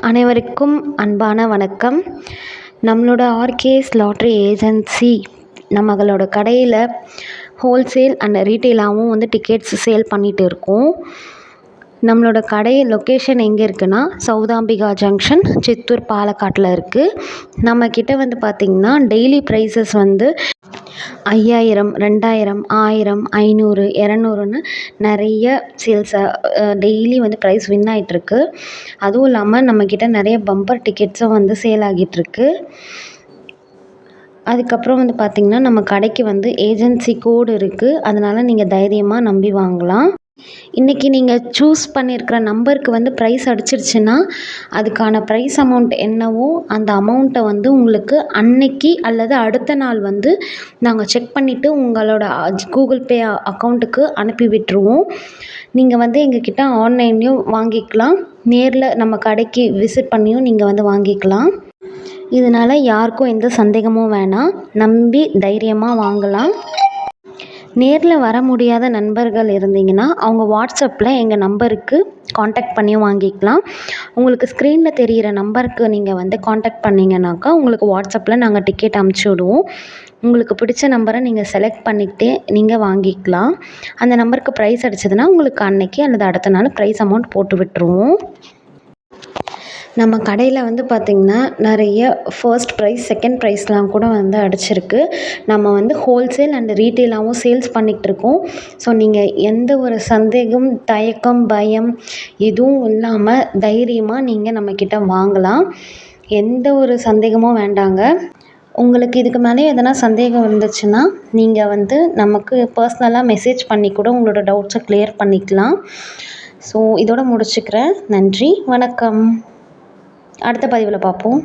அனைவருக்கும் அன்பான வணக்கம். நம்மளோட ஆர்கேஎஸ் லாட்ரி ஏஜென்சி நம்மளோட கடையில் ஹோல்சேல் அண்ட் ரீட்டெயிலாகவும் வந்து டிக்கெட்ஸ் சேல் பண்ணிகிட்டு இருக்கோம். நம்மளோட கடை லொக்கேஷன் எங்கே இருக்குன்னா, சௌதாம்பிகா ஜங்ஷன், சித்தூர், பாலக்காட்டில் இருக்குது. நம்மக்கிட்ட வந்து பார்த்திங்கன்னா டெய்லி ப்ரைஸஸ் வந்து 5000, 2000, 1000, 500, 200ன்னு நிறைய டெய்லி வந்து ப்ரைஸ் வின் ஆகிட்டுருக்கு. அதுவும் இல்லாமல் நம்மக்கிட்ட நிறைய பம்பர் டிக்கெட்ஸும் வந்து சேல் ஆகிட்டுருக்கு. அதுக்கப்புறம் வந்து பார்த்திங்கன்னா நம்ம கடைக்கு வந்து ஏஜென்சி கோடு இருக்குது. அதனால் நீங்கள் தைரியமாக நம்பி வாங்கலாம். இன்றைக்கி நீங்கள் சூஸ் பண்ணியிருக்கிற நம்பருக்கு வந்து ப்ரைஸ் அடிச்சிருச்சுன்னா அதுக்கான ப்ரைஸ் அமௌண்ட் என்னவோ அந்த அமௌண்ட்டை வந்து உங்களுக்கு அன்னைக்கு அல்லது அடுத்த நாள் வந்து நாங்கள் செக் பண்ணிவிட்டு உங்களோட கூகுள் பே அக்கௌண்ட்டுக்கு அனுப்பி விட்டுருவோம். நீங்கள் வந்து எங்ககிட்ட ஆன்லைன்லேயும் வாங்கிக்கலாம், நேரில் நம்ம கடைக்கு விசிட் பண்ணியும் நீங்கள் வந்து வாங்கிக்கலாம். இதனால் யாருக்கும் எந்த சந்தேகமும் வேணாம், நம்பி தைரியமாக வாங்கலாம். நேரில் வர முடியாத நண்பர்கள் இருந்தீங்கன்னா அவங்க வாட்ஸ்அப்பில் எங்கள் நம்பருக்கு காண்டாக்ட் பண்ணியும் வாங்கிக்கலாம். உங்களுக்கு ஸ்க்ரீனில் தெரிகிற நம்பருக்கு நீங்கள் வந்து காண்டாக்ட் பண்ணிங்கனாக்கா உங்களுக்கு வாட்ஸ்அப்பில் நாங்கள் டிக்கெட் அமுச்சு விடுவோம். உங்களுக்கு பிடிச்ச நம்பரை நீங்கள் செலக்ட் பண்ணிக்கிட்டே நீங்கள் வாங்கிக்கலாம். அந்த நம்பருக்கு ப்ரைஸ் அடிச்சதுன்னா உங்களுக்கு அன்னைக்கு அல்லது அடுத்த நாள் ப்ரைஸ் அமௌண்ட் போட்டு விட்டுருவோம். நம்ம கடையில் வந்து பார்த்திங்கன்னா நிறைய ஃபர்ஸ்ட் ப்ரைஸ், செகண்ட் ப்ரைஸ்லாம் கூட வந்து அடிச்சிருக்கு. நம்ம வந்து ஹோல்சேல் அண்ட் ரீட்டெயிலாகவும் சேல்ஸ் பண்ணிகிட்ருக்கோம். ஸோ நீங்கள் எந்த ஒரு சந்தேகம், தயக்கம், பயம் எதுவும் இல்லாமல் தைரியமாக நீங்கள் நம்மக்கிட்ட வாங்கலாம். எந்த ஒரு சந்தேகமும் வேண்டாங்க. உங்களுக்கு இதுக்கு மேலே எதனா சந்தேகம் இருந்துச்சுன்னா நீங்கள் வந்து நமக்கு பர்சனலாக மெசேஜ் பண்ணி கூட உங்களோட டவுட்ஸை கிளியர் பண்ணிக்கலாம். ஸோ இதோட முடிச்சுக்கிறேன். நன்றி, வணக்கம். அடுத்த பதிவில் பார்ப்போம்.